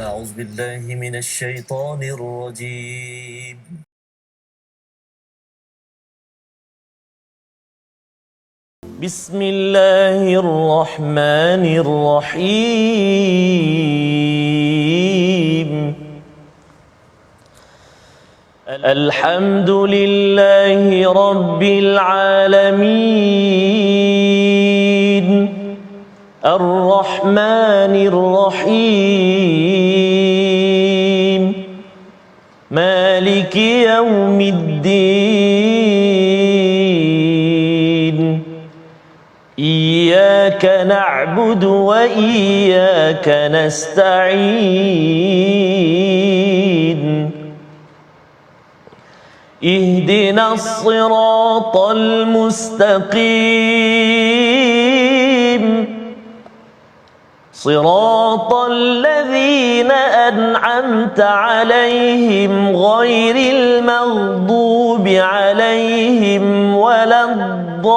أعوذ بالله من الشيطان الرجيم بسم الله الرحمن الرحيم الحمد لله رب العالمين الرحمن الرحيم مالك يوم الدين إياك نعبد وإياك نستعين اهدنا الصراط المستقيم صراط الذين أنعمت عليهم غير المغضوب عليهم ولا الضالين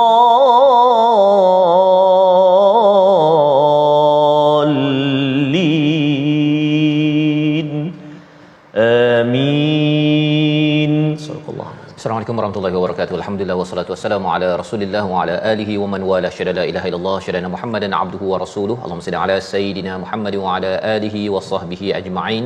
آمين. صدق الله. Assalamualaikum warahmatullahi wabarakatuh. Alhamdulillah wassalatu wassalamu ala Rasulillah wa ala alihi wa man wala syada la ilaha illallah syadana Muhammadan abduhu wa rasuluhu. Allahumma salli ala sayidina Muhammad wa ala alihi wa sahbihi ajma'in.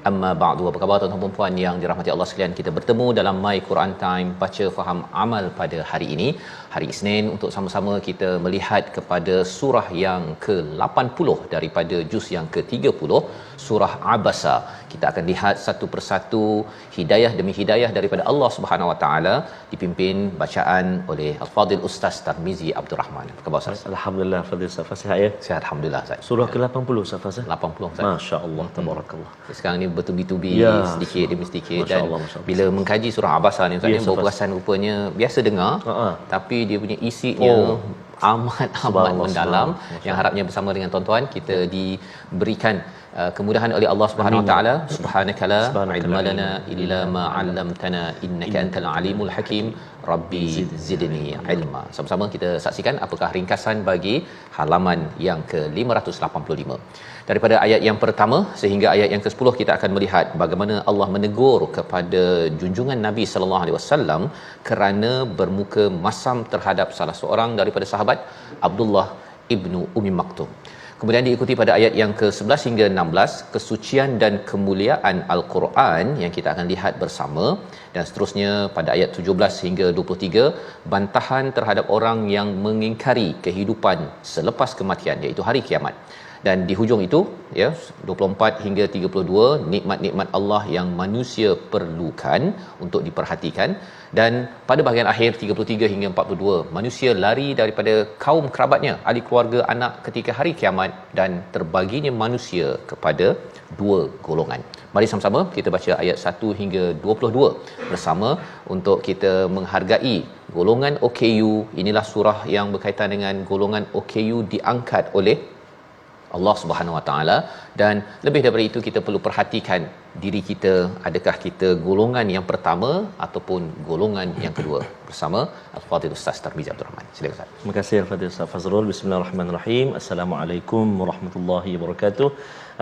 Amma ba'du. Apa khabar tuan-tuan dan puan yang dirahmati Allah sekalian? Kita bertemu dalam My Quran Time baca faham amal pada hari ini, hari Isnin, untuk sama-sama kita melihat kepada surah yang ke-80 daripada juz yang ke-30, surah Abasa. Kita akan lihat satu persatu hidayah demi hidayah daripada Allah Subhanahu Wa Taala, dipimpin bacaan oleh Al-Fadil Ustaz Tarmizi Abdul Rahman. Apa khabar Ustaz? Alhamdulillah, Fadil Ustaz sihat ya? Sihat alhamdulillah Ustaz. Surah ke-80 Ustaz. 80 Ustaz. Masya-Allah, tabarakallah. Sekarang ni bertubi-tubi Ya, sedikit demi sedikit, dan Masya-Allah. bila mengkaji surah Abasa ni Ustaz, Ya, baru perasan rupanya biasa dengar, tapi dia punya isinya amat mendalam, yang harapnya bersama dengan tuan-tuan kita diberikan kemudahan oleh Allah Subhanahu Wa Taala. Subhanaka la ilma lana illa ma 'allamtana innaka antal alimul hakim. Rabbi zidni ilma. Sama-sama kita saksikan apakah ringkasan bagi halaman yang ke-585. Daripada ayat yang pertama sehingga ayat yang ke-10 kita akan melihat bagaimana Allah menegur kepada junjungan Nabi sallallahu alaihi wasallam kerana bermuka masam terhadap salah seorang daripada sahabat, Abdullah ibnu Ummi Maktum. Kemudian diikuti pada ayat yang ke-11 hingga 16 kesucian dan kemuliaan Al-Quran yang kita akan lihat bersama, dan seterusnya pada ayat 17 hingga 23 bantahan terhadap orang yang mengingkari kehidupan selepas kematian, iaitu hari kiamat. Dan di hujung itu ya 24 hingga 32 nikmat-nikmat Allah yang manusia perlukan untuk diperhatikan, dan pada bahagian akhir 33 hingga 42 manusia lari daripada kaum kerabatnya, ahli keluarga, anak ketika hari kiamat, dan terbaginya manusia kepada dua golongan. Mari sama-sama kita baca ayat 1 hingga 22 bersama untuk kita menghargai golongan OKU. Inilah surah yang berkaitan dengan golongan OKU diangkat oleh Allah Subhanahu Wa Taala, dan lebih daripada itu kita perlu perhatikan diri kita, adakah kita golongan yang pertama ataupun golongan yang kedua, bersama Al-Fadhil Ustaz Tarmizi Abdul Rahman. Silakan Ustaz. Terima kasih Al-Fadhil Ustaz Fazrul. Bismillahirrahmanirrahim. Assalamualaikum warahmatullahi wabarakatuh.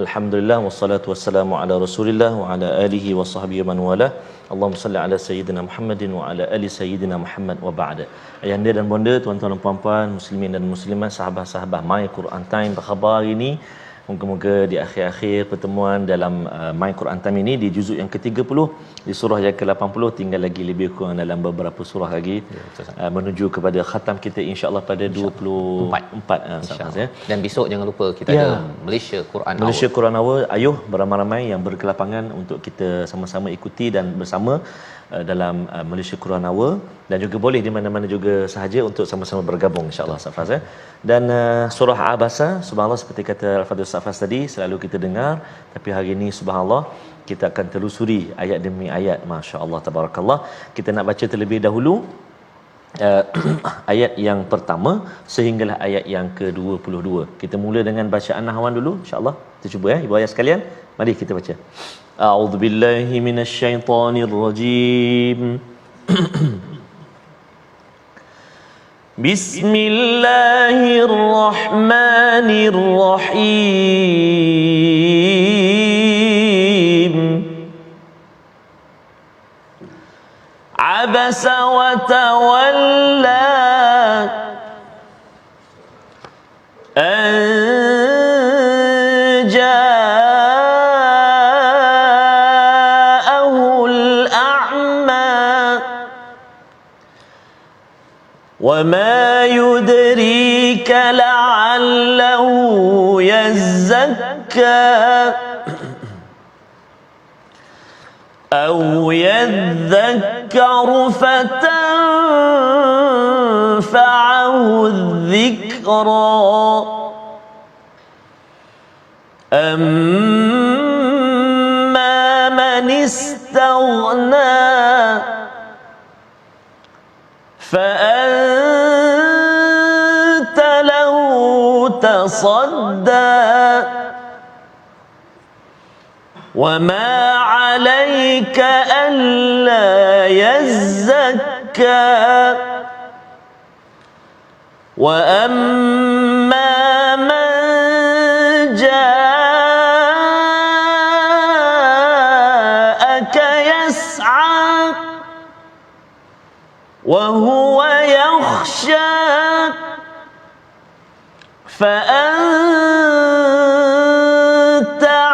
Alhamdulillah wassalatu wassalamu ala Rasulillah wa ala alihi wa sahbihi man wala. Allahumma salli ala sayyidina Muhammadin wa ala ali sayyidina Muhammad wa ba'da. Ayahanda dan bonda, tuan-tuan dan puan-puan, muslimin dan muslimat, sahabat-sahabat My Quran Time, apa khabar hari ini? Moga-moga di akhir-akhir pertemuan dalam My Quran Time ini di juzuk yang ke-30 di surah yang ke-80, tinggal lagi lebih kurang dalam beberapa surah lagi menuju kepada khatam kita insya-Allah pada 24 insya-Allah. Dan besok jangan lupa kita ada Malaysia Quran Hour. Malaysia Quran Hour, ayuh beramai-ramai yang berkelapangan untuk kita sama-sama ikuti dan bersama dalam Malaysia Quran Hour, dan juga boleh di mana-mana juga sahaja untuk sama-sama bergabung insya-Allah Safaz ya. Dan surah Abasa, subhanallah, seperti kata Al-Fadhil Safaz tadi, selalu kita dengar, tapi hari ini subhanallah kita akan telusuri ayat demi ayat. Masya-Allah tabarakallah. Kita nak baca terlebih dahulu ayat yang pertama sehinggalah ayat yang ke-22. Kita mula dengan bacaan nahwan dulu insya-Allah. Kita cuba ya ibu ayah sekalian. Mari kita baca. A'udzubillahi minasyaitonirrajim. Bismillahirrahmanirrahim. عبس وتولى أن جاءه الأعمى وما يدريك لعله يزكى أو يذكر فتنفعه الذكرى أما من استغنى فأنت له تصدى وما عليك ألا يزكى وأما من جاءك يسعى وهو يخشى فأنت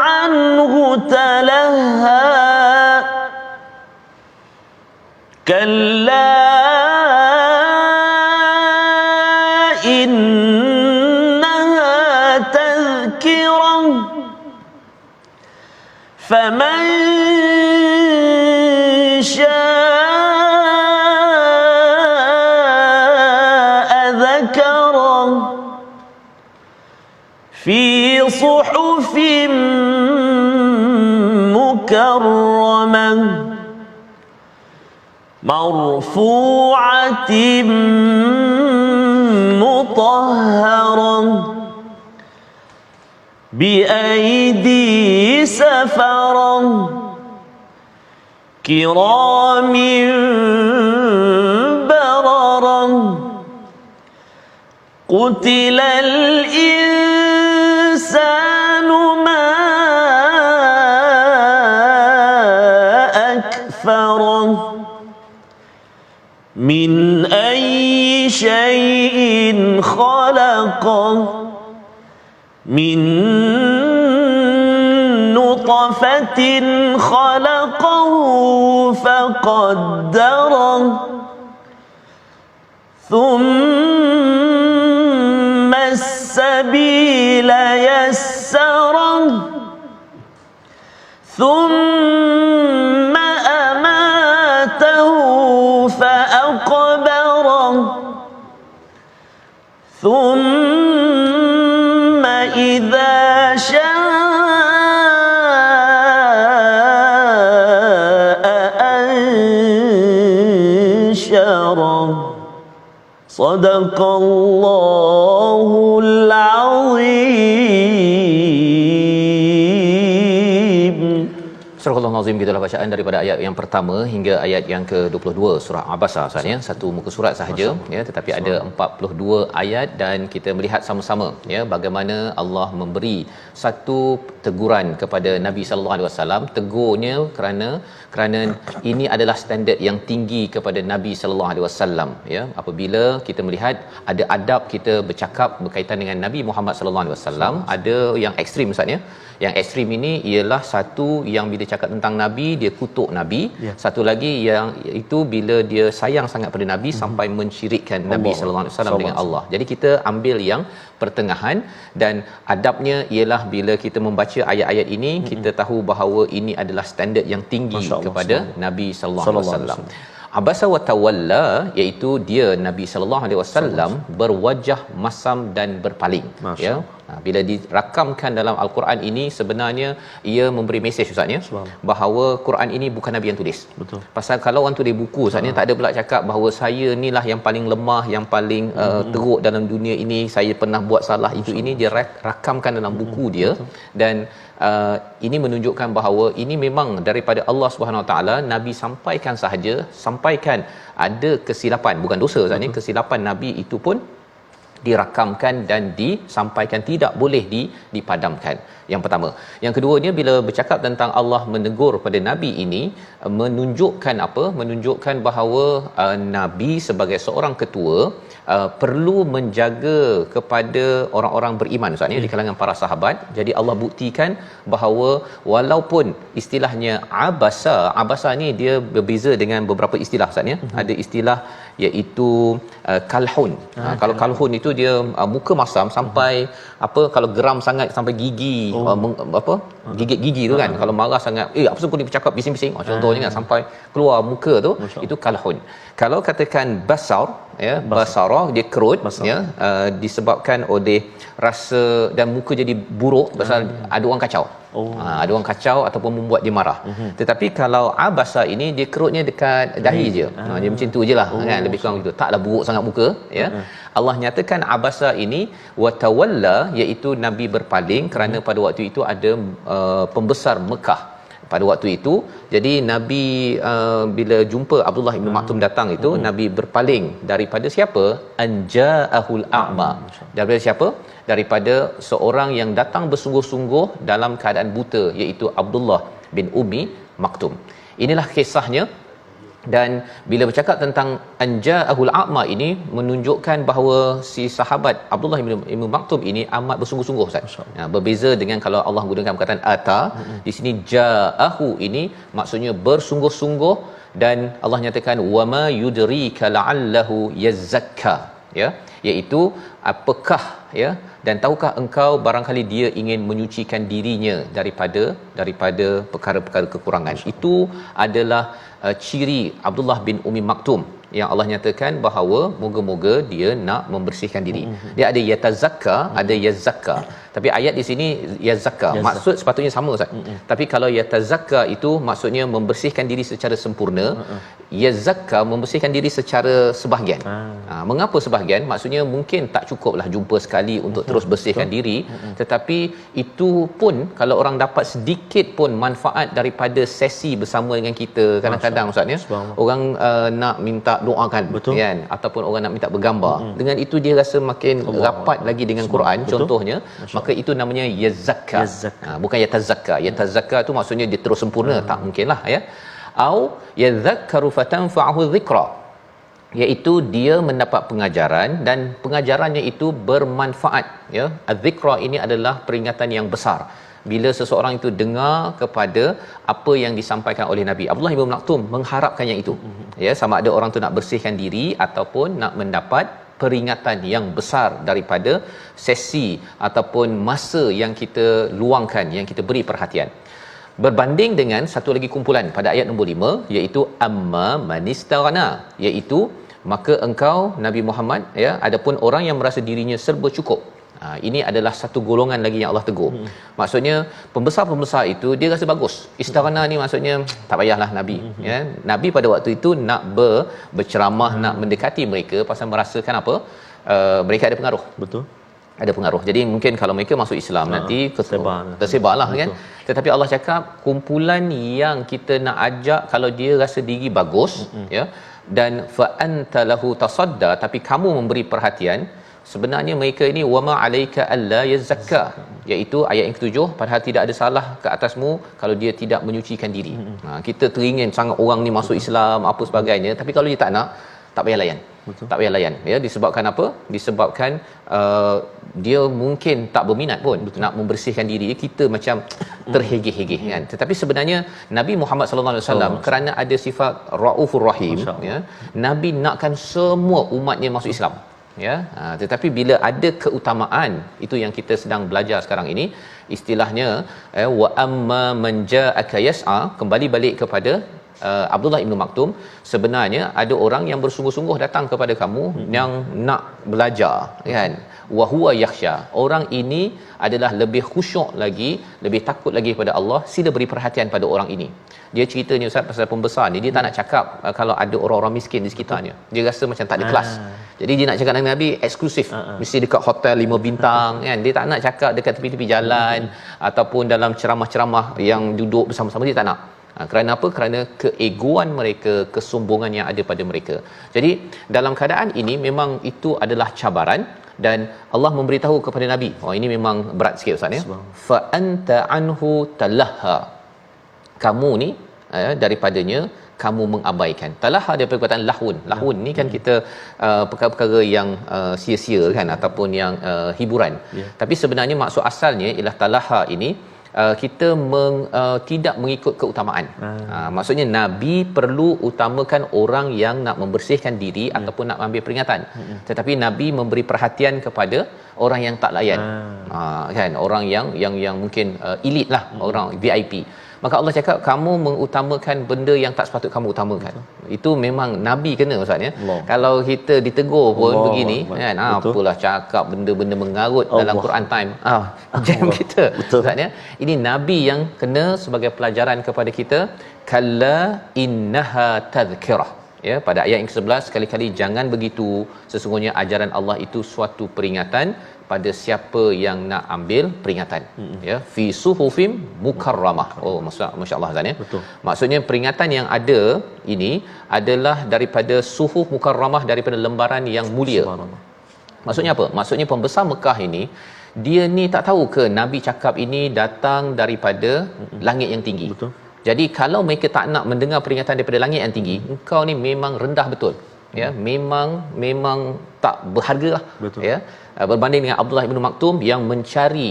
عنه تلهى كلا إنها تذكرة فمن شاء ذكره في صحف مكرمة مرفوعة مطهرة بأيدي سفرة كرام بررة قتل الإنسان ما أكفره من أي شيء خلقه من نطفة خلقه فقدره ثم السبيل يسره ثم أماته فأقبره ثم إذا شاء أنشره صدق الله العظيم. Surah Al-Nazim, gitulah bacaan daripada ayat yang pertama hingga ayat yang ke-22 surah Abasa Ustaz ya. Satu muka surat sahaja ya, tetapi ada 42 ayat dan kita melihat sama-sama ya bagaimana Allah memberi satu teguran kepada Nabi sallallahu alaihi wasallam. Tegurnya kerana ini adalah standard yang tinggi kepada Nabi sallallahu alaihi wasallam ya. Apabila kita melihat ada adab kita bercakap berkaitan dengan Nabi Muhammad sallallahu alaihi wasallam, ada yang ekstrim Ustaz ya. Yang ekstrim ini ialah satu yang bila cakap tentang Nabi dia kutuk Nabi, satu lagi yang itu bila dia sayang sangat pada Nabi sampai mensyirikkan Nabi sallallahu alaihi wasallam dengan Allah. Jadi kita ambil yang pertengahan dan adabnya ialah bila kita membaca ayat-ayat ini kita tahu bahawa ini adalah standard yang tinggi kepada Nabi sallallahu alaihi wasallam. Abasa wa tawalla, iaitu dia Nabi sallallahu alaihi wasallam berwajah masam dan berpaling ya. Bila dirakamkan dalam al-Quran ini sebenarnya ia memberi mesej Ustaz ya bahawa Quran ini bukan Nabi yang tulis. Betul. Pasal kalau orang tulis buku Ustaz tak ada pula cakap bahawa saya inilah yang paling lemah, yang paling teruk dalam dunia ini, saya pernah buat salah itu ini dia rakamkan dalam buku dia. Dan ini menunjukkan bahawa ini memang daripada Allah Subhanahu Wa Taala. Nabi sampaikan sahaja, sampaikan ada kesilapan, bukan dosa Ustaz ni, kesilapan Nabi itu pun dirakamkan dan disampaikan, tidak boleh dipadamkan. Yang pertama. Yang keduanya, bila bercakap tentang Allah menegur pada nabi ini, menunjukkan apa? Menunjukkan bahawa nabi sebagai seorang ketua perlu menjaga kepada orang-orang beriman, Ustaz, di kalangan para sahabat. Jadi Allah buktikan bahawa walaupun istilahnya abasa ni dia berbeza dengan beberapa istilah, Ustaz, ada istilah iaitu kalhun. Kalau kalhun itu dia muka masam sampai apa, kalau geram sangat sampai gigi gigit gigi tu kan, kalau marah sangat apa sebab kau ni bercakap bising-bising contohnya kan, sampai keluar muka tu, itu kalhun. Kalau katakan basara dia kerut disebabkan oleh rasa dan muka jadi buruk pasal ada orang kacau. Ada orang kacau ataupun membuat dia marah. Tetapi kalau abasa ini dia kerutnya dekat dahi je. Dia macam tu je lah kan, lebih kurang begitu. Taklah buruk sangat muka Allah nyatakan abasa ini watawalla, iaitu nabi berpaling kerana pada waktu itu ada pembesar Mekah pada waktu itu. Jadi nabi bila jumpa Abdullah bin Maktum datang itu, nabi berpaling daripada siapa? Anja'ahul a'ma. Daripada siapa? Daripada seorang yang datang bersungguh-sungguh dalam keadaan buta, iaitu Abdullah bin Umi Maktum. Inilah kisahnya. Dan bila bercakap tentang anja'ahul a'ma ini, menunjukkan bahawa si sahabat Abdullah bin Maktum ini amat bersungguh-sungguh, Ustaz. Berbeza dengan kalau Allah gunakan perkataan ata, di sini ja'ahu ini maksudnya bersungguh-sungguh. Dan Allah nyatakan wama yudrika la'allahu yazakka, iaitu apakah dan tahukah engkau barangkali dia ingin menyucikan dirinya daripada perkara-perkara kekurangan. Itu adalah ciri Abdullah bin Umi Maktum yang Allah nyatakan bahawa moga-moga dia nak membersihkan diri. Dia ada yatazakka, ada yazakka. Tapi ayat di sini yazakka, maksud sepatutnya sama, Ustaz. Tapi kalau yatazakka itu maksudnya membersihkan diri secara sempurna, yazakka membersihkan diri secara sebahagian. Mengapa sebahagian? Maksudnya mungkin tak cukuplah jumpa sekali untuk terus bersihkan diri, tetapi itu pun kalau orang dapat sedikit pun manfaat daripada sesi bersama dengan kita, kadang-kadang, Ustaz, orang nak minta doakan, kan, ataupun orang nak minta bergambar, dengan itu dia rasa makin rapat lagi dengan Quran, contohnya, maka itu namanya yazakka. Bukan yatazakka. Yatazakka tu maksudnya dia terus sempurna, tak mungkinlah au yadhakkaru fatanfa'uhu dhikra, iaitu dia mendapat pengajaran dan pengajarannya itu bermanfaat. Az-zikra ini adalah peringatan yang besar bila seseorang itu dengar kepada apa yang disampaikan oleh Nabi. Abdullah bin Maktum mengharapkan yang itu, sama ada orang tu nak bersihkan diri ataupun nak mendapat peringatan yang besar daripada sesi ataupun masa yang kita luangkan, yang kita beri perhatian. Berbanding dengan satu lagi kumpulan pada ayat nombor 5, iaitu amma manistaghna, iaitu maka engkau Nabi Muhammad, adapun orang yang merasa dirinya serba cukup. Ini adalah satu golongan lagi yang Allah tegur. Maksudnya pembesar-pembesar itu dia rasa bagus. Istighna ni maksudnya tak payahlah Nabi. Nabi pada waktu itu nak berceramah, nak mendekati mereka pasal merasakan apa? Mereka ada pengaruh. Betul. Ada pengaruh. Jadi mungkin kalau mereka masuk Islam nanti tersebarlah kan. Tetapi Allah cakap kumpulan yang kita nak ajak, kalau dia rasa diri bagus, dan fa anta lahu tasadda, tapi kamu memberi perhatian, sebenarnya mereka ini wama alayka alla yazakka, iaitu ayat yang ke-7, padahal tidak ada salah ke atasmu kalau dia tidak menyucikan diri. Kita teringin sangat orang ni masuk Islam apa sebagainya, tapi kalau dia tak nak, tak payah layan. Tak payah layan, disebabkan apa? Disebabkan dia mungkin tak berminat pun nak membersihkan diri. Kita macam terhegeh-hegeh kan. Tetapi sebenarnya Nabi Muhammad sallallahu alaihi wasallam kerana ada sifat Raufur Rahim, Nabi nakkan semua umatnya masuk Islam. Tetapi bila ada keutamaan, itu yang kita sedang belajar sekarang ini, istilahnya wa amma man ja'aka yas'a, kembali balik kepada Abdullah bin Maktum. Sebenarnya ada orang yang bersungguh-sungguh datang kepada kamu yang nak belajar, kan, wa huwa yakhsha, orang ini adalah lebih khusyuk lagi, lebih takut lagi kepada Allah. Sila beri perhatian pada orang ini. Dia cerita ni, Ustaz, pasal pembesar ni, dia tak nak cakap kalau ada orang-orang miskin di sekitarnya. Dia rasa macam tak ada kelas. Jadi dia nak cakap dengan Nabi eksklusif, mesti dekat hotel 5 bintang, kan. Dia tak nak cakap dekat tepi-tepi jalan ataupun dalam ceramah-ceramah yang duduk bersama-sama, dia tak nak. Kerana apa? Kerana keegoan mereka, kesombongan yang ada pada mereka. Jadi dalam keadaan ini memang itu adalah cabaran, dan Allah memberitahu kepada Nabi. Ini memang berat sikit Ustaz ya. Fa anta anhu talahha. Kamu ni daripadanya kamu mengabaikan. Talaha daripada perkataan lahun. Lahun ni kan kita perkara-perkara yang sia-sia kan, ataupun yang hiburan. Tapi sebenarnya maksud asalnya ialah talaha ini kita tidak mengikut keutamaan. Maksudnya Nabi perlu utamakan orang yang nak membersihkan diri ataupun nak ambil peringatan. Tetapi Nabi memberi perhatian kepada orang yang tak layan. Kan, orang yang mungkin elit lah, orang VIP. Maka Allah cakap kamu mengutamakan benda yang tak sepatut kamu utamakan. Itu memang Nabi kena Ustaz ya. Kalau kita ditegur pun begini kan, apalah cakap benda-benda mengarut dalam Quran time. Jam kita Ustaz ya. Ini Nabi yang kena sebagai pelajaran kepada kita. Kalla innaha tadhkirah. Ya, pada ayat yang ke-11 sekali-kali jangan begitu, sesungguhnya ajaran Allah itu suatu peringatan pada siapa yang nak ambil peringatan. Ya, fi suhufim mukarramah. Masya-Allah Ustaz ya. Maksudnya peringatan yang ada ini adalah daripada suhuf mukarramah, daripada lembaran yang mulia. Maksudnya apa? Maksudnya pembesar Mekah ini dia ni tak tahu ke Nabi cakap ini datang daripada langit yang tinggi. Jadi kalau mereka tak nak mendengar peringatan daripada langit yang tinggi, engkau ni memang rendah betul. Ya, memang tak berhargalah. Ya. Berbanding dengan Abdullah bin Maktum yang mencari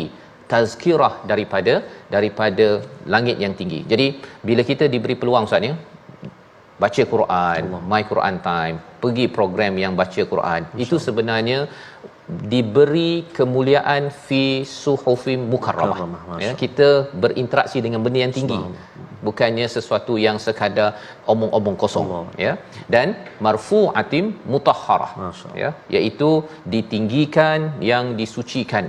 tazkirah daripada langit yang tinggi. Jadi bila kita diberi peluang Ustaz ya, baca Quran, My Quran Time, pergi program yang baca Quran, itu sebenarnya diberi kemuliaan fi suhufim mukarramah. Ya, kita berinteraksi dengan benda yang tinggi, bukannya sesuatu yang sekadar omong-omong kosong. Ya, dan marfu'atim mutahharah, ya, iaitu ditinggikan, yang disucikan.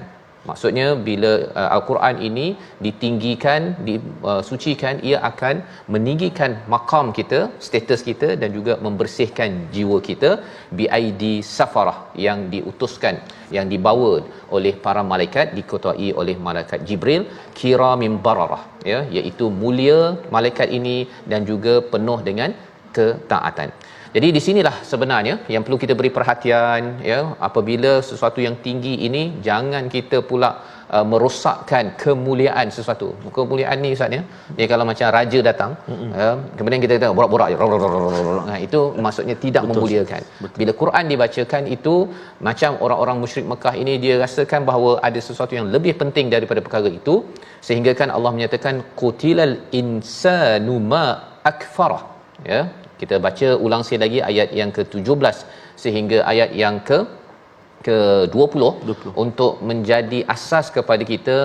Maksudnya bila Al-Quran ini ditinggikan, disucikan, ia akan meninggikan makam kita, status kita, dan juga membersihkan jiwa kita biaidi safarah, yang diutuskan, yang dibawa oleh para malaikat, diketuai oleh malaikat Jibril, kiramin bararah, ya, iaitu mulia malaikat ini dan juga penuh dengan ketaatan. Jadi di sinilah sebenarnya yang perlu kita beri perhatian ya, apabila sesuatu yang tinggi ini jangan kita pula merosakkan kemuliaan sesuatu. Kemuliaan ni Ustaz ya, dia kalau macam raja datang kemudian kita kata borak-borak je, itu maksudnya tidak memuliakan. Bila Quran dibacakan itu macam orang-orang musyrik Mekah ini dia rasakan bahawa ada sesuatu yang lebih penting daripada perkara itu, sehingga kan Allah menyatakan qutilal insanu ma akfarah. Ya, kita baca ulang sekali lagi ayat yang ke-17 sehingga ayat yang ke-20 untuk menjadi asas kepada kita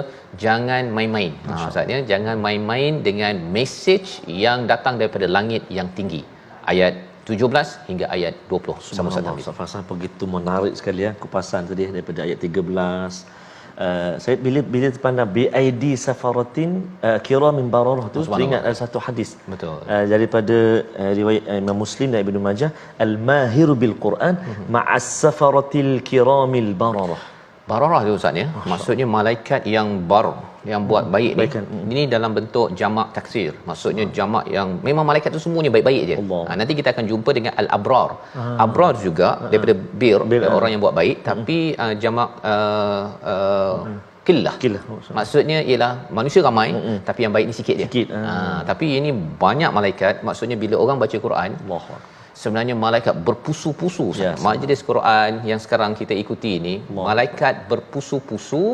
jangan main-main. Maksudnya jangan main-main dengan mesej yang datang daripada langit yang tinggi. Ayat 17 hingga ayat 20. Sama-sama Ustaz begitu menarik sekali ya kupasan tadi daripada ayat 13. Saya bila terpandang BID safaratin kiramin bararah tu teringat ada satu hadis. Betul. Daripada riwayat Imam Muslim dan Ibnu Majah, al-mahiru bil Quran ma'as safaratil kiramil bararah. Bararah tu Ustaz ya, maksudnya malaikat yang yang buat baik ni. Ini dalam bentuk jamak taksir. Maksudnya jamak yang memang malaikat tu semuanya baik-baik je. Nanti kita akan jumpa dengan al-abrar. Abrar juga daripada orang yang buat baik, tapi jamak killah. Maksudnya ialah manusia ramai tapi yang baik ni sikit je. Tapi ini banyak malaikat. Maksudnya bila orang baca Quran, sebenarnya malaikat berpusu-pusu. Majlis Quran yang sekarang kita ikuti ini, malaikat berpusu-pusu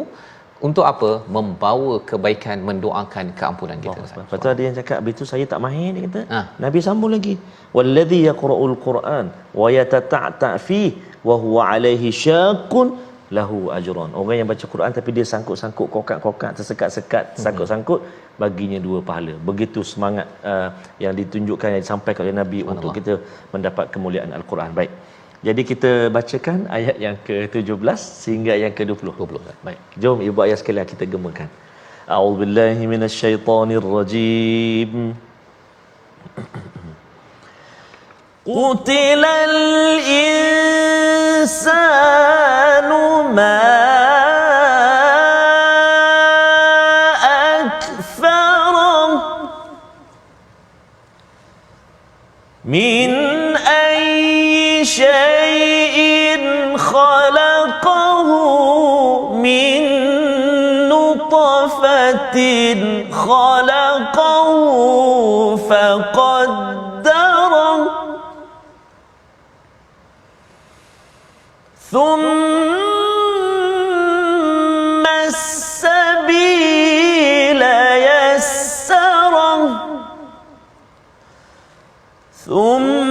untuk apa? Membawa kebaikan, mendoakan keampunan kita. Betul, ada yang cakap begitu saya tak mahir, dia kata. Nabi sambung lagi, wallazi yaqra'ul Quran wa yatata'ta fi wa huwa alaihi syaqun lahu ajran. Orang yang baca Quran tapi dia sangkut-sangkut, kokak-kokak, tersekat-sekat, sangkut-sangkut, baginya 2 pahala. Begitu semangat yang ditunjukkan, yang disampaikan oleh Nabi untuk kita mendapat kemuliaan Al-Quran. Baik. Jadi kita bacakan ayat yang ke-17 sehingga yang ke-20. Baik. Jom ibu ayah sekalian kita gemakan. A'udzubillahi minasyaitonirrajim. Qutilal insanu ma akfarah min ayyi syai'in khalaqahu ثم السبيل يسره ثم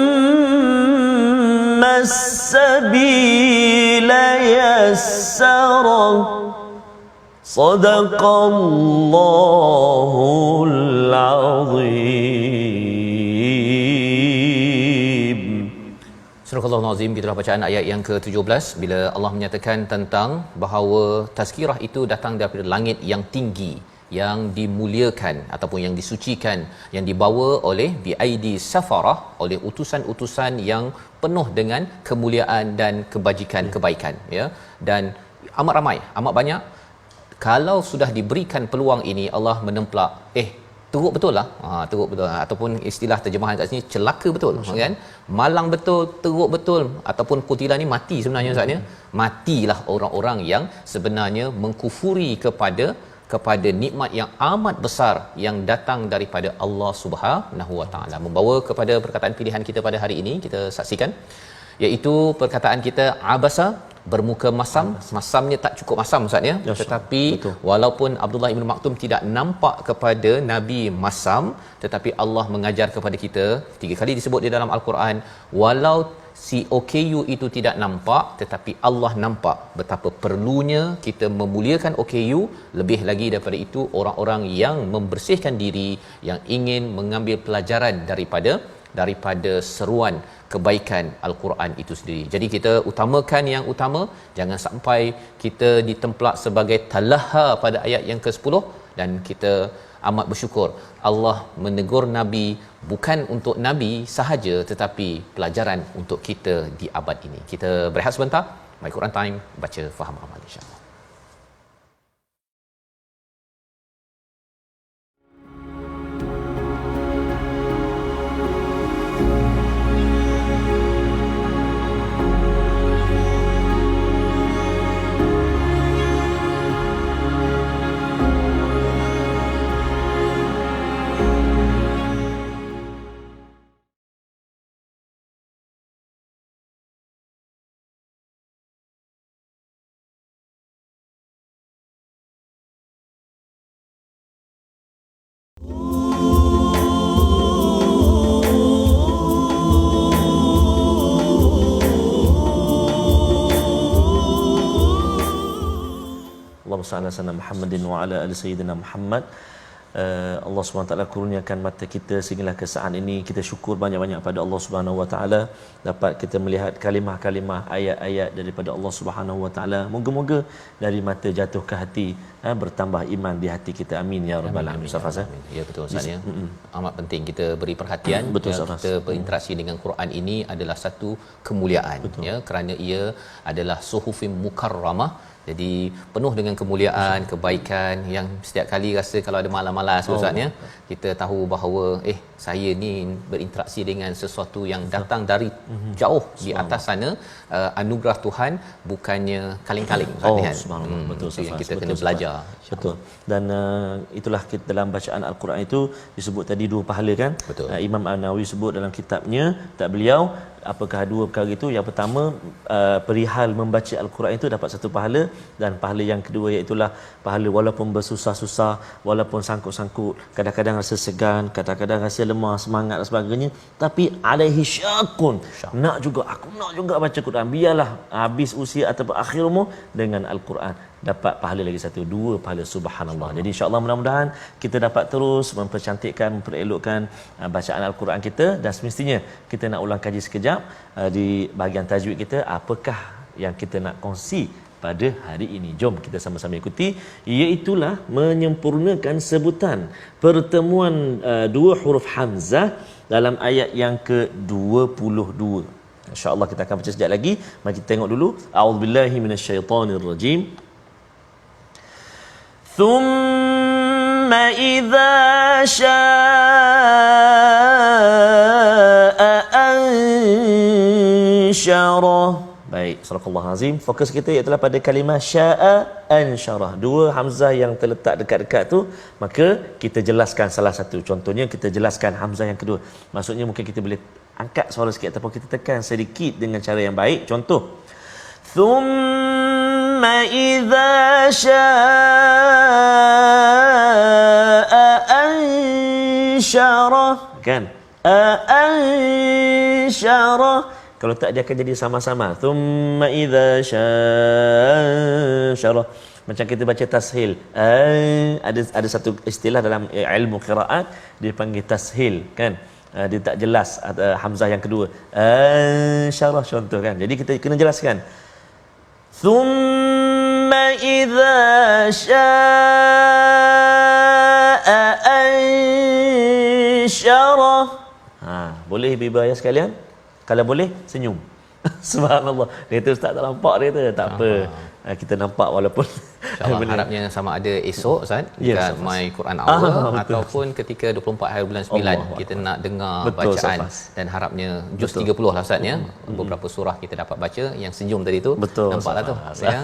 السبيل يسره صدق الله العظيم. Surah Al-Azim, itulah bacaan ayat yang ke-17 bila Allah menyatakan tentang bahawa tazkirah itu datang daripada langit yang tinggi, yang dimuliakan ataupun yang disucikan, yang dibawa oleh biaidi safarah, oleh utusan-utusan yang penuh dengan kemuliaan dan kebajikan, kebaikan, ya. Dan amat ramai, amat banyak. Kalau sudah diberikan peluang ini, Allah menempelak, teruk betul lah, teruk betul, ataupun istilah terjemahan kat sini, celaka betul, kan, malang betul, teruk betul, ataupun kutilan ni mati sebenarnya Ustaz, matilah orang-orang yang sebenarnya mengkufuri kepada nikmat yang amat besar yang datang daripada Allah Subhanahu Wa Taala. Membawa kepada perkataan pilihan kita pada hari ini, kita saksikan, iaitu perkataan kita abasa, bermuka masam. Masamnya tak cukup masam Ustaz, ya, tetapi betul. Walaupun Abdullah Ibn Maktum tidak nampak kepada Nabi masam, tetapi Allah mengajar kepada kita, 3 kali disebut di dalam Al-Quran, walau si OKU itu tidak nampak tetapi Allah nampak. Betapa perlunya kita memuliakan OKU, lebih lagi daripada itu orang-orang yang membersihkan diri, yang ingin mengambil pelajaran daripada seruan kebaikan Al-Quran itu sendiri. Jadi kita utamakan yang utama, jangan sampai kita ditemplak sebagai talaha pada ayat yang ke-10. Dan kita amat bersyukur Allah menegur Nabi bukan untuk Nabi sahaja, tetapi pelajaran untuk kita di abad ini. Kita berehat sebentar, My Quran Time, baca, faham, amal, insya-Allah. Allahumma salli ala Muhammadin wa ala ali sayyidina Muhammad. Allah SWT kurniakan mata kita sehinggalah ke saat ini. Kita syukur banyak-banyak pada Allah Subhanahu Wa Taala dapat kita melihat kalimah-kalimah, ayat-ayat daripada Allah Subhanahu Wa Taala. Moga-moga dari mata jatuh ke hati, bertambah iman di hati kita. Amin ya rabbal alamin. Ustaz, ya betul Ustaz, ya. Amat penting kita beri perhatian. Betul, kita berinteraksi dengan Quran ini adalah satu kemuliaan, ya, kerana ia adalah suhufim mukarramah. Jadi penuh dengan kemuliaan, kebaikan, yang setiap kali rasa kalau ada malas-malas Ustaz, ya, kita tahu bahawa saya ni berinteraksi dengan sesuatu yang datang dari jauh di atas sana, anugerah Tuhan, bukannya kaling-kaling Ustaz, betul, yang kita kena belajar. Betul. Dan itulah kita dalam bacaan Al-Quran itu disebut tadi 2 pahala, kan? Betul. Imam An-Nawawi sebut dalam kitabnya tak beliau, apakah 2 perkara itu? Yang pertama, perihal membaca Al-Quran itu dapat 1 pahala, dan pahala yang kedua iaitulah pahala walaupun bersusah-susah, walaupun sangkut-sangkut, kadang-kadang rasa segan, kadang-kadang rasa lemah semangat dan sebagainya, tapi alaihi syakun, nak juga, aku nak juga baca Quran, biarlah habis usia ataupun akhir umur dengan Al-Quran, dapat pahala lagi 1, 2 pahala, subhanallah. Jadi insya-Allah mudah-mudahan kita dapat terus mempercantikkan, memperelokkan bacaan Al-Quran kita. Dan semestinya kita nak ulang kaji sekejap di bahagian tajwid kita, apakah yang kita nak kongsi pada hari ini. Jom kita sama-sama ikuti, iaitulah menyempurnakan sebutan pertemuan 2 huruf hamzah dalam ayat yang ke-22. InsyaAllah kita akan baca sekejap lagi. Mari kita tengok dulu. A'udzubillahi minasyaitanirrajim. ثم إذا شاء أنشره. Baik, Surah Azim. Fokus kita ialah pada kalimah sya'a ansyarah. 2 hamzah yang terletak dekat-dekat tu, maka kita jelaskan salah satu. Contohnya kita jelaskan hamzah yang kedua. Maksudnya mungkin kita boleh angkat suara sikit ataupun kita tekan sedikit dengan cara yang baik. Contoh, thumma idza syaa'a ansyara, kan? Ansyara, kalau tak dia akan jadi sama-sama. Thumma idza syaa'a, macam kita baca tashil. Ada satu istilah dalam ilmu qiraat dipanggil tashil, kan? Dia tak jelas hamzah yang kedua. Syarah contoh, kan? Jadi kita kena jelaskan. Thumma idza syaa'a ansyara. Boleh ibu ayah sekalian? Kalau boleh, senyum. Subhanallah. Dia tu ustaz tak nampak dia tu. Tak apa. Kita nampak walaupun InsyaAllah harapnya sama ada esok Ustaz dekat My Quran Hour ataupun ketika 24 hari bulan 9 kita nak dengar bacaan dan harapnya juz 30 lah Ustaz ya. Beberapa surah kita dapat baca yang senyum tadi tu. Nampaklah tu ya.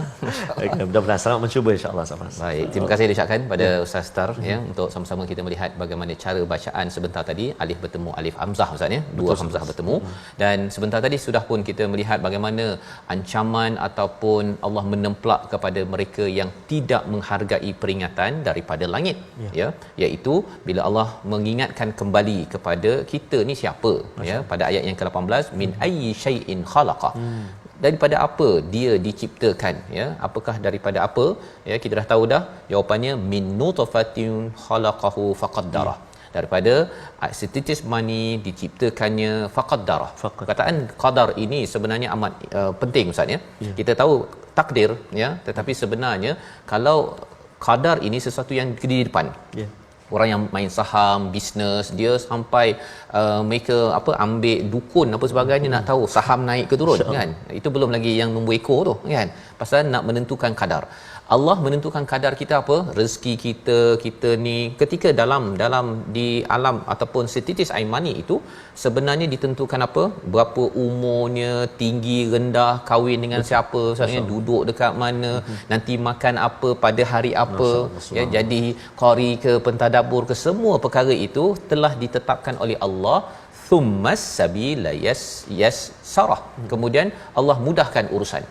Mudah-mudahan sangat mencuba insya-Allah Safas. Baik, terima kasih diucapkan pada Ustaz Star ya untuk sama-sama kita melihat bagaimana cara bacaan sebentar tadi alif bertemu alif hamzah Ustaz ya. Dua hamzah bertemu dan sebentar tadi sudah pun kita melihat bagaimana ancaman ataupun Allah menemplak kepada mereka yang tidak menghargai peringatan daripada langit ya, iaitu bila Allah mengingatkan kembali kepada kita ni siapa ya pada ayat yang ke-18 min ayyi syai'in khalaqa, daripada apa dia diciptakan ya, apakah daripada apa ya, kita dah tahu dah jawapannya min nutfatin khalaqahu faqaddara, daripada setitis mani diciptakannya faqaddara. Perkataan qadar ini sebenarnya amat penting Ustaz ya. Kita tahu takdir ya, tetapi sebenarnya kalau qadar ini sesuatu yang di depan. Orang yang main saham, bisnes, dia sampai mereka ambil dukun apa sebagainya nak tahu saham naik ke turun kan. Itu belum lagi yang nombor ekor tu kan. Pasal nak menentukan kadar. Allah menentukan kadar kita apa? Rezeki kita ni ketika dalam di alam ataupun setitis air mani itu sebenarnya ditentukan apa? Berapa umurnya, tinggi, rendah, kahwin dengan siapa, misalnya duduk dekat mana, nanti makan apa pada hari apa, ya jadi qari ke pentadabbur ke, semua perkara itu telah ditetapkan oleh Allah. Thummas sabila yassarah. Kemudian Allah mudahkan urusan.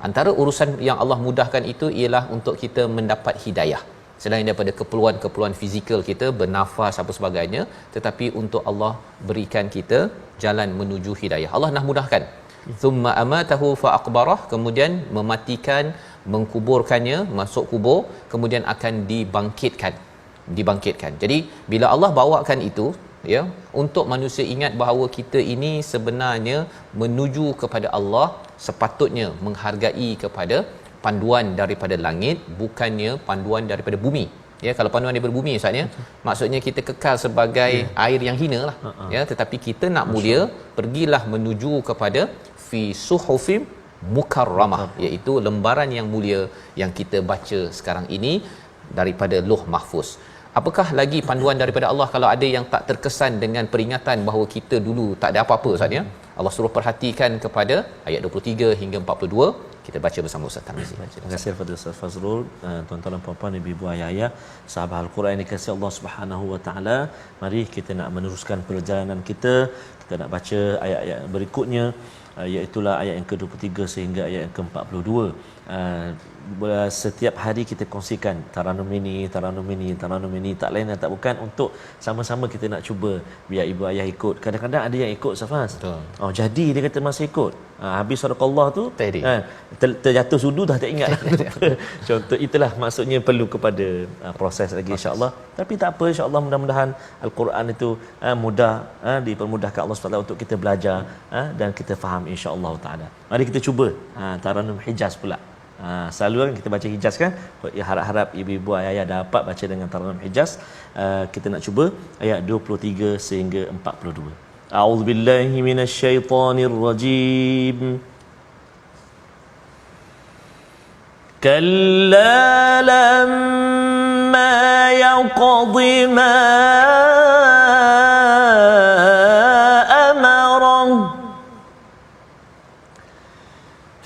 Antara urusan yang Allah mudahkan itu ialah untuk kita mendapat hidayah. Selain daripada keperluan fizikal kita, bernafas apa sebagainya, tetapi untuk Allah berikan kita jalan menuju hidayah. Allah nak mudahkan. Thumma amatahu fa aqbarah, kemudian mematikan, mengkuburkannya, masuk kubur, kemudian akan dibangkitkan. Jadi bila Allah bawakan itu ya, untuk manusia ingat bahawa kita ini sebenarnya menuju kepada Allah, sepatutnya menghargai kepada panduan daripada langit, bukannya panduan daripada bumi. Ya, kalau panduan daripada bumi Ustaz ya, maksudnya kita kekal sebagai air yang hina lah. Ya, tetapi kita nak mulia, pergilah menuju kepada fi suhufim mukarramah, iaitu lembaran yang mulia yang kita baca sekarang ini daripada Lauh Mahfuz. Apakah lagi panduan daripada Allah kalau ada yang tak terkesan dengan peringatan bahawa kita dulu tak ada apa-apa Ustaz ya? Allah suruh perhatikan kepada ayat 23 hingga 42. Kita baca bersama Ustaz Tarmizi. Terima kasih kepada Ustaz Fazrul, tuan-tuan dan puan-puan, ibu-ibu, ayah-ayah, sahabat Al-Quran yang dikasihi Allah Subhanahu wa taala. Mari kita nak meneruskan perjalanan kita. Kita nak baca ayat-ayat berikutnya, iaitu ayat yang ke-23 sehingga ayat yang ke-42. Setiap hari kita kongsikan taranum ini, tak lain dan tak bukan untuk sama-sama kita nak cuba biar ibu ayah ikut. Kadang-kadang ada yang ikut Safas. Jadi dia kata masih ikut. Habis sadaqallah tu terjatuh sudu dah tak ingat. Contoh itulah maksudnya perlu kepada proses lagi insya-Allah. Tapi tak apa, insya-Allah mudah-mudahan Al-Quran itu mudah dipermudahkan Allah SWT untuk kita belajar dan kita faham insya-Allah taala. Mari kita cuba taranum Hijaz pula. Selalu kan kita baca Hijaz kan, harap-harap ibu-ibu ayah dapat baca dengan taranum Hijaz. Kita nak cuba ayat 23 sehingga 42. A'udzubillahi minasyaitonirrajim. Kalla lamma yaqdi ma amara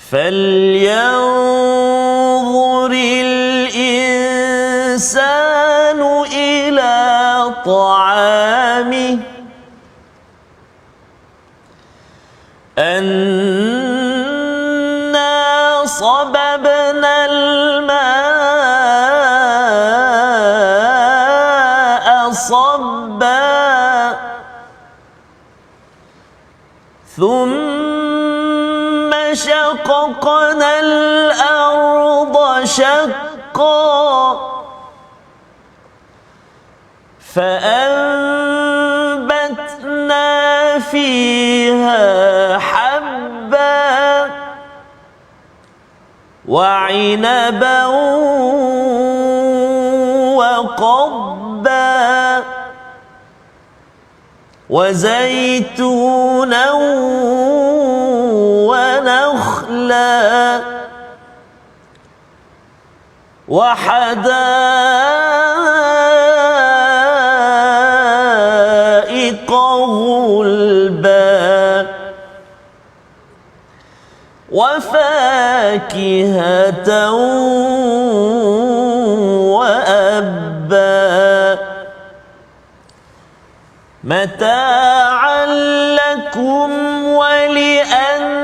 فلينظر الإنسان إلى طعامه أنا صببنا الماء صبا ثم شققنا الأرض شقا فأنبتنا فيها حبا وعنبا وقضبا وزيتونا ونخلا وحدائق غلبا وفاكهة وأبا متاعا لكم ولأنعامكم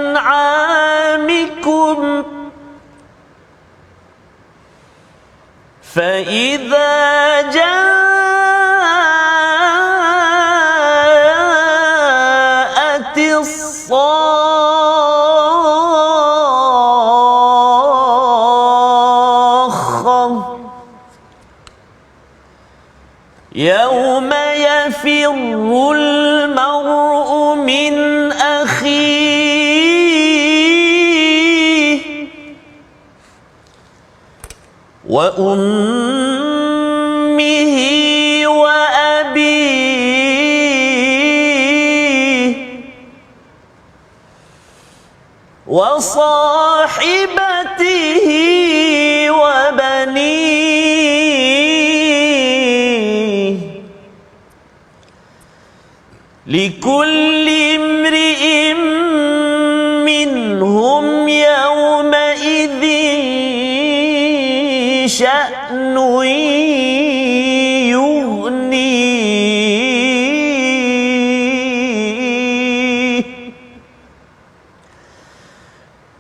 فإذا جاءت الصاخة يوم يفر المرء من أخيه وأمه وأبيه وصاحبته وبنيه لكل امرئ منهم يومئذ شأن يغنيه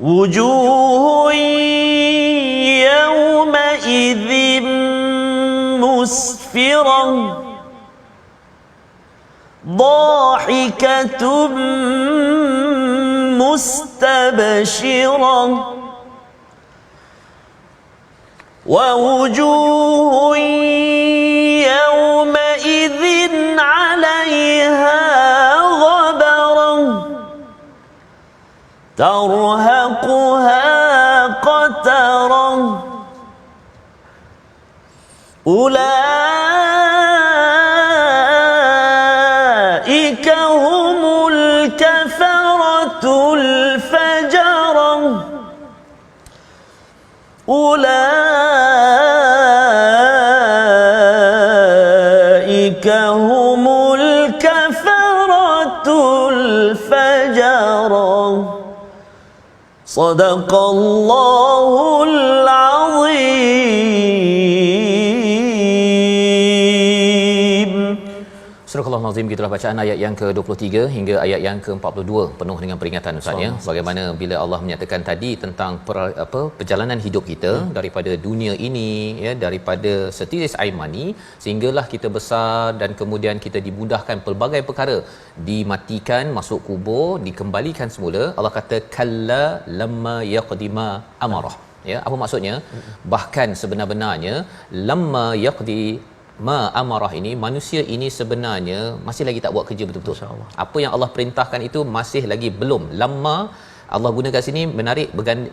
وجوه يومئذ مسفرة ضاحكة مستبشرة ووجوه يومئذ عليها غبرة ترهقها قترة أولئك هم الكفرة الفجرة أولئك هم الكفرة الفجرة صدق الله العظيم. Surah Al-Azim, gitulah bacaan ayat yang ke-23 hingga ayat yang ke-42 penuh dengan peringatan Ustaz ya. Bagaimana bila Allah menyatakan tadi tentang perjalanan hidup kita daripada dunia ini ya, daripada setiris air mani sehinggalah kita besar dan kemudian kita dimudahkan pelbagai perkara, dimatikan, masuk kubur, dikembalikan semula. Allah kata kalla lamma yaqdima amarah. Ya, apa maksudnya? Bahkan sebenar-benarnya lamma yaqdi ma amarah ini, manusia ini sebenarnya masih lagi tak buat kerja betul-betul. Apa yang Allah perintahkan itu masih lagi belum. Lamma Allah guna kat sini menarik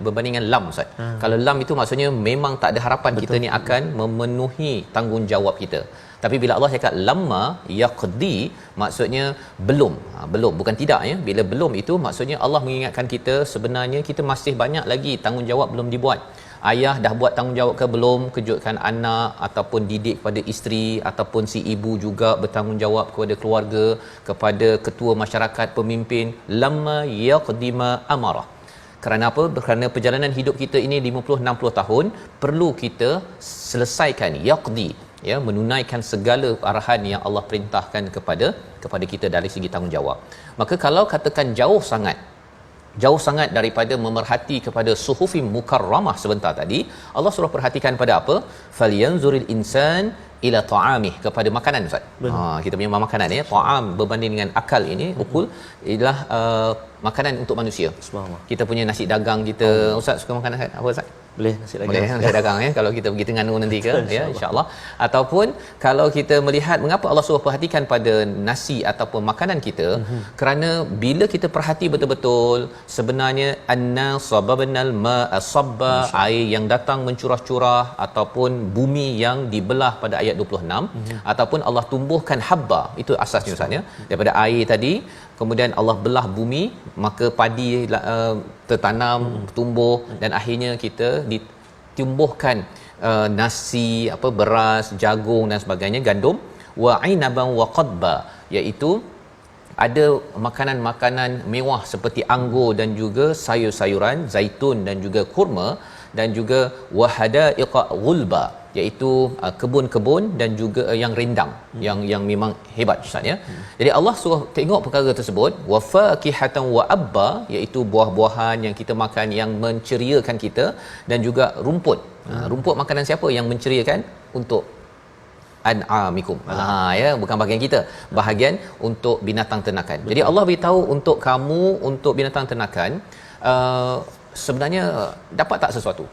berbandingan lam Ustaz. Kalau lam itu maksudnya memang tak ada harapan kita ni akan memenuhi tanggungjawab kita. Tapi bila Allah cakap lamma yaqdi, maksudnya belum. Belum, bukan tidak ya. Bila belum itu maksudnya Allah mengingatkan kita sebenarnya kita masih banyak lagi tanggungjawab belum dibuat. Ayah dah buat tanggungjawab ke belum, kejutkan anak ataupun didik kepada isteri, ataupun si ibu juga bertanggungjawab kepada keluarga, kepada ketua masyarakat, pemimpin. Lamma yaqdima amarah. Kerana apa? Kerana perjalanan hidup kita ini 50-60 tahun perlu kita selesaikan yaqdi, ya, menunaikan segala arahan yang Allah perintahkan kepada kita dari segi tanggungjawab. Maka kalau katakan jauh sangat jauh sangat daripada memerhati kepada suhufi mukarramah sebentar tadi. Allah suruh perhatikan pada apa? Falyanzuril insan ila ta'amih, kepada makanan Ustaz. Kita punya makanan ya, ta'am berbanding dengan akal ini, ukul ialah makanan untuk manusia. Subhanallah. Kita punya nasi dagang kita, Ustaz suka makan apa Ustaz? Boleh nasi dagang. Boleh nasi dagang ya, kalau kita pergi Terengganu nanti ke ya, insya-Allah. Ataupun kalau kita melihat mengapa Allah suruh perhatikan pada nasi ataupun makanan kita, kerana bila kita perhati betul-betul, sebenarnya anna sababnal ma'a sabba, air yang datang mencurah-curah, ataupun bumi yang dibelah pada ayat 26, ataupun Allah tumbuhkan habba, itu asasnya Ustaz ya, daripada air tadi, kemudian Allah belah bumi, maka padi tertanam, tumbuh, dan akhirnya kita ditumbuhkan nasi, beras, jagung dan sebagainya, gandum, wa ainaban wa qadba, iaitu ada makanan-makanan mewah seperti anggur dan juga sayur-sayuran, zaitun dan juga kurma, dan juga wahadaiqa ghulba, iaitu kebun-kebun dan juga yang rindang, yang memang hebat Ustaz ya. Jadi Allah suruh tengok perkara tersebut, wa faqihatan wa abba, iaitu buah-buahan yang kita makan yang menceriakan kita, dan juga rumput. Rumput makanan siapa yang menceriakan? Untuk an'amikum. Ya, bukan bahagian kita, bahagian untuk binatang ternakan. Betul. Jadi Allah beritahu untuk kamu, untuk binatang ternakan, sebenarnya dapat tak sesuatu,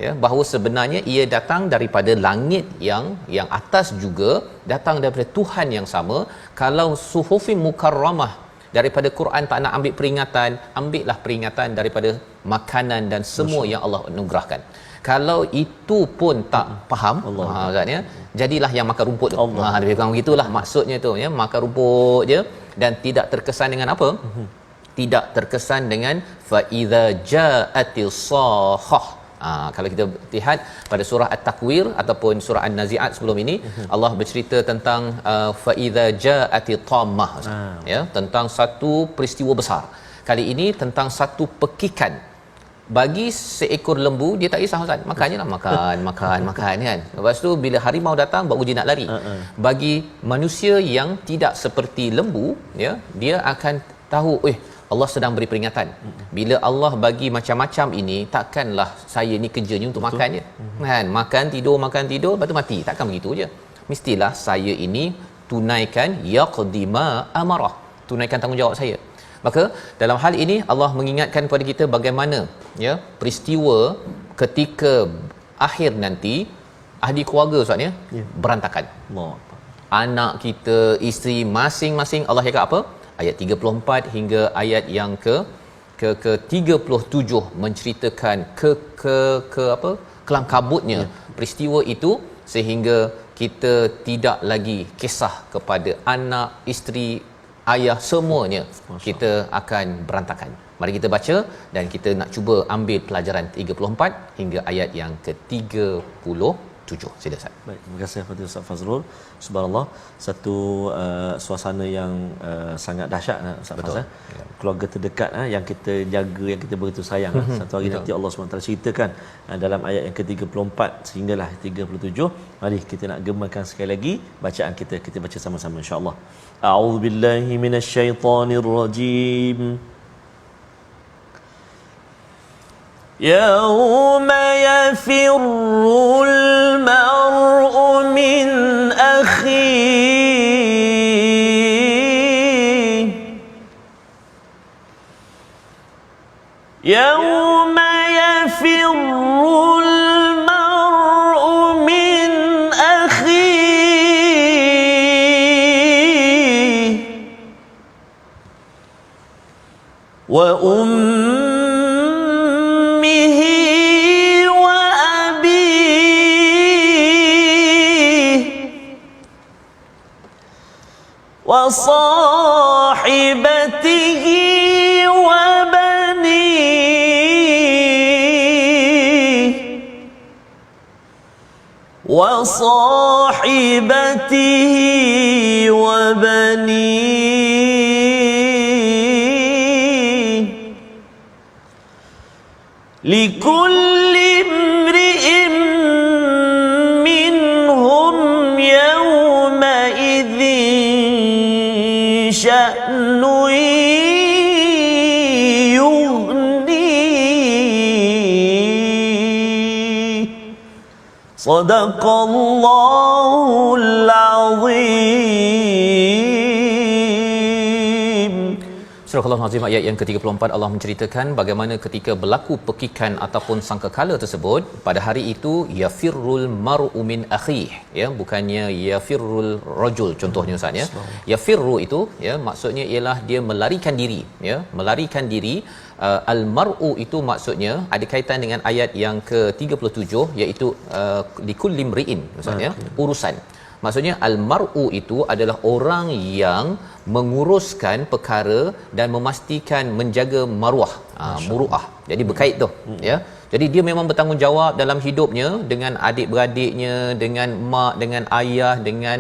ya, bahawa sebenarnya ia datang daripada langit yang atas, juga datang daripada Tuhan yang sama. Kalau suhufi mukarramah daripada Quran tak nak ambil peringatan, ambillah peringatan daripada makanan dan semua yang Allah anugerahkan. Kalau itu pun tak faham, Ustaz, jadilah yang makan rumput tu. Lebih kurang begitulah maksudnya tu ya, makan rumput je dan tidak terkesan dengan apa? Tidak terkesan dengan fa iza ja'atis sahah. Kalau kita lihat pada surah At-Takwir ataupun surah An-Nazi'at sebelum ini, Allah bercerita tentang fa iza ja'ati tammah, ya, tentang satu peristiwa besar. Kali ini tentang satu pekikan. Bagi seekor lembu, dia tak kisah Ustaz, makannya lah, makan kan. Lepas tu bila harimau datang, baru dia nak lari. Bagi manusia yang tidak seperti lembu, ya, dia akan tahu, Allah sedang beri peringatan. Bila Allah bagi macam-macam ini, takkanlah saya ni kerjanya untuk makan je. Kan? Makan tidur, lepas tu mati. Takkan begitu je. Mestilah saya ini tunaikan yaqdima amarah. Tunaikan tanggungjawab saya. Maka dalam hal ini Allah mengingatkan kepada kita bagaimana ya peristiwa ketika akhir nanti ahli keluarga Ustaz ya, berantakan. Anak kita, isteri masing-masing, Allah cakap apa? Ayat 34 hingga ayat yang ke 37 menceritakan kelam kabutnya peristiwa itu, sehingga kita tidak lagi kisah kepada anak, isteri, ayah, semuanya kita akan berantakan. Mari kita baca dan kita nak cuba ambil pelajaran 34 hingga ayat yang ke-37. Sila Ustaz. Baik, terima kasih kepada Ustaz Fazrul. Subhanallah, satu suasana yang sangat dahsyat Ustaz Fazrul. Keluarga terdekat yang kita jaga, yang kita begitu sayang. Satu hari nanti Allah SWT ceritakan dalam ayat yang ke-34 sehinggalah 37. Mari kita nak gemakan sekali lagi bacaan kita baca sama-sama insya-Allah. A'udzubillahi minasyaitonirrajim. يوم يفر المرء من أخيه يوم يفر المرء من أخيه وصاحبته وبنيه لكل امرئ منهم يومئذ شأن يغنيه Sadaqallahul azim. Surah Al-Azim ayat yang ke-34, Allah menceritakan bagaimana ketika berlaku pekikan ataupun sangkakala tersebut, pada hari itu yafirrul mar'u min akhih, ya, bukannya yafirrul rajul contohnya Ustaz, ya. Yafirru itu, ya, maksudnya ialah dia melarikan diri, ya, melarikan diri. Al-mar'u itu maksudnya ada kaitan dengan ayat yang ke-37 iaitu likulli mri'in, maksudnya urusan. Maksudnya al-mar'u itu adalah orang yang menguruskan perkara dan memastikan menjaga maruah, muruah. Jadi berkait tu, ya. Jadi dia memang bertanggungjawab dalam hidupnya dengan adik-beradiknya, dengan mak, dengan ayah, dengan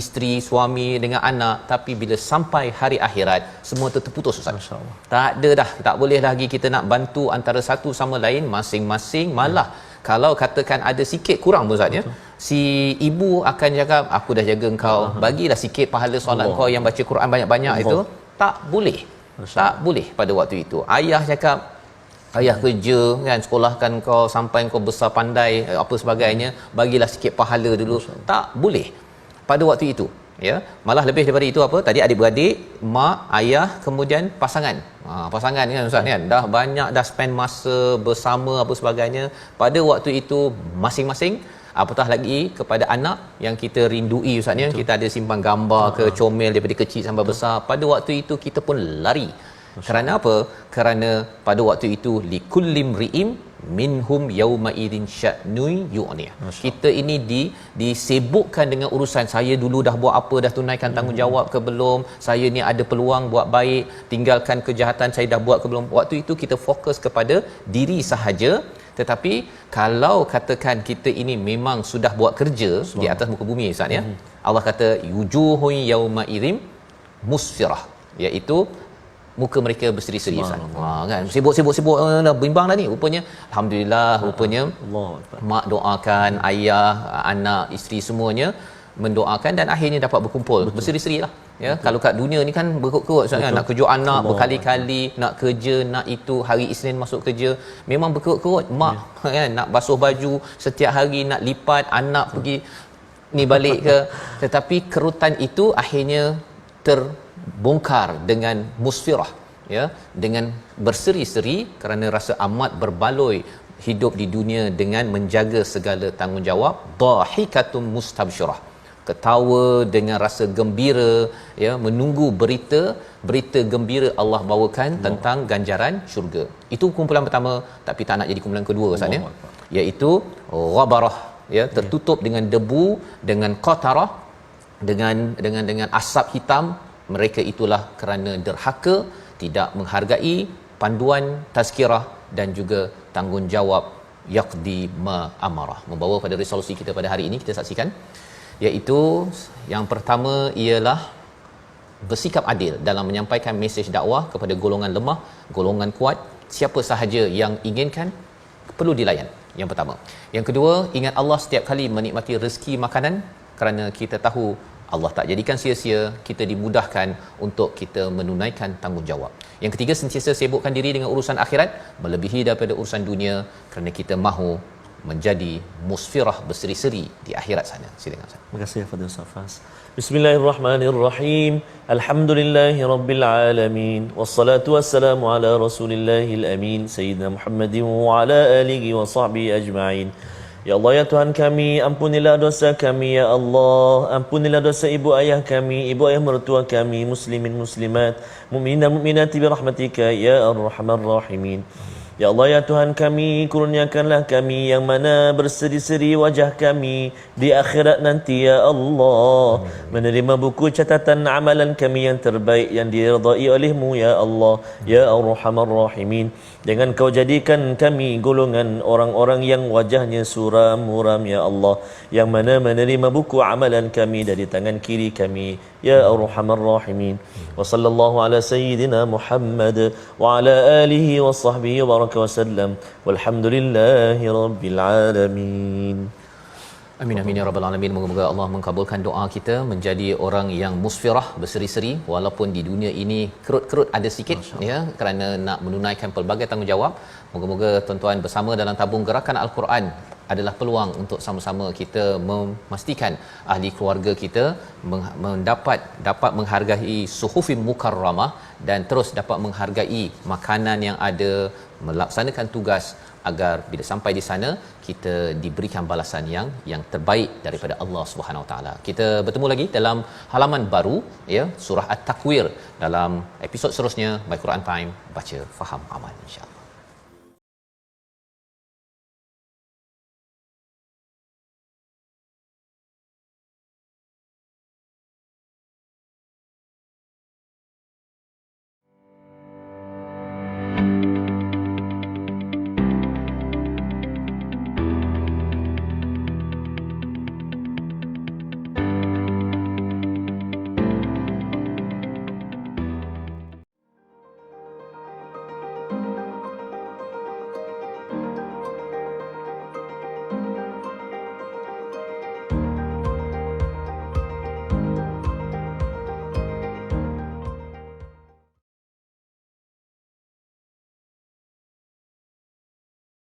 isteri, suami, dengan anak, tapi bila sampai hari akhirat semua terputus, Ustaz. Masya-Allah. Tak ada dah, tak boleh lagi kita nak bantu antara satu sama lain, masing-masing malah kalau katakan ada sikit kurang, Ustaz, ya, si ibu akan cakap, aku dah jaga engkau, bagilah sikit pahala solat kau yang baca Quran banyak-banyak itu. Tak boleh. Tak boleh pada waktu itu. Ayah cakap, ayah kerja kan, sekolahkan kau sampai kau besar pandai apa sebagainya, bagilah sikit pahala dulu. Tak boleh pada waktu itu, ya. Malah lebih daripada itu apa? Tadi adik-beradik, mak, ayah, kemudian pasangan. Pasangan kan Ustaz, kan dah banyak dah spend masa bersama apa sebagainya. Pada waktu itu masing-masing, apatah lagi kepada anak yang kita rindui, Ustaz, ya. Kita ada simpan gambar ke comel daripada kecil sampai besar. Pada waktu itu kita pun lari. Kerana apa? Kerana pada waktu itu likulli mri'im minhum yauma idzin sya'nun yu'ni. Kita ini disibukkan dengan urusan, saya dulu dah buat apa, dah tunaikan tanggungjawab ke belum, saya ni ada peluang buat baik, tinggalkan kejahatan, saya dah buat ke belum. Waktu itu kita fokus kepada diri sahaja. Tetapi kalau katakan kita ini memang sudah buat kerja di atas muka bumi, Ustaz, ya. Allah kata wujuhun yauma idzin musfirah, iaitu muka mereka berseri-seri, Ustaz. Kan sibuk-sibuk dah bimbang dah ni. Rupanya alhamdulillah, rupanya mak doakan, ayah, anak, isteri semuanya mendoakan dan akhirnya dapat berkumpul. Berseri-seri lah, ya. Kalau kat dunia ni kan berkut-kut, Ustaz, kan, nak kejut anak berkali-kali, nak kerja, nak itu, hari Isnin masuk kerja memang berkut-kut. Mak kan nak basuh baju setiap hari, nak lipat, anak pergi ni balik ke. Tetapi kerutan itu akhirnya terbongkar dengan musfirah, ya, dengan berseri-seri kerana rasa amat berbaloi hidup di dunia dengan menjaga segala tanggungjawab. Dhahikatum mustabsyirah, ketawa dengan rasa gembira, ya, menunggu berita gembira Allah bawakan tentang ganjaran syurga. Itu kumpulan pertama, tapi tak nak jadi kumpulan kedua, Ustaz, ya, iaitu ghabarah, ya, tertutup dengan debu, dengan qatarah, dengan asap hitam. Mereka itulah kerana derhaka, tidak menghargai panduan tazkirah dan juga tanggungjawab yaqdi ma amarah. Membawa pada resolusi kita pada hari ini, kita saksikan, iaitu yang pertama ialah bersikap adil dalam menyampaikan mesej dakwah kepada golongan lemah, golongan kuat. Siapa sahaja yang inginkan perlu dilayan. Yang pertama. Yang kedua, ingat Allah setiap kali menikmati rezeki makanan, kerana kita tahu Allah tak jadikan sia-sia, kita dimudahkan untuk kita menunaikan tanggungjawab. Yang ketiga, sentiasa sibukkan diri dengan urusan akhirat melebihi daripada urusan dunia, kerana kita mahu menjadi musfirah berseri-seri di akhirat sana. Silakan Ustaz. Terima kasih kepada Ustaz Fas. Bismillahirrahmanirrahim. Alhamdulillahirabbil alamin. Wassalatu wassalamu ala Rasulillahil amin, Sayyidina Muhammadin wa ala alihi wa sahbihi ajma'in. Ya Allah, ya Tuhan kami, ampunilah dosa kami, ya Allah. Ampunilah dosa ibu ayah kami, ibu ayah mertua kami, muslimin muslimat, mukminin dan mukminat bi rahmatika ya arhamar rahimin. Ya Allah, ya Tuhan kami, kurniakanlah kami yang mana berseri-seri wajah kami di akhirat nanti, ya Allah. Menerima buku catatan amalan kami yang terbaik yang diridai oleh-Mu, ya Allah, ya arhamar rahimin. Jangan Kau jadikan kami golongan orang-orang yang wajahnya suram muram, ya Allah, yang mana menerima buku amalan kami dari tangan kiri kami, ya arhamar rahimin. Wa sallallahu ala sayyidina Muhammad wa ala alihi wa sahbihi wa baraka wa sallam. Walhamdulillahi rabbil alamin. Amin amin ya rabbal alamin. Moga-moga Allah mengabulkan doa kita menjadi orang yang musfirah berseri-seri walaupun di dunia ini kerut-kerut ada sikit, ya, kerana nak menunaikan pelbagai tanggungjawab. Moga-moga tuan-tuan bersama dalam tabung gerakan Al-Quran adalah peluang untuk sama-sama kita memastikan ahli keluarga kita dapat menghargai suhufin mukarramah dan terus dapat menghargai makanan yang ada, melaksanakan tugas agar bila sampai di sana kita diberikan balasan yang terbaik daripada Allah Subhanahu Wa Taala. Kita bertemu lagi dalam halaman baru, ya, surah At-Takwir dalam episod seterusnya by Quran Time, baca faham amal, insya-Allah.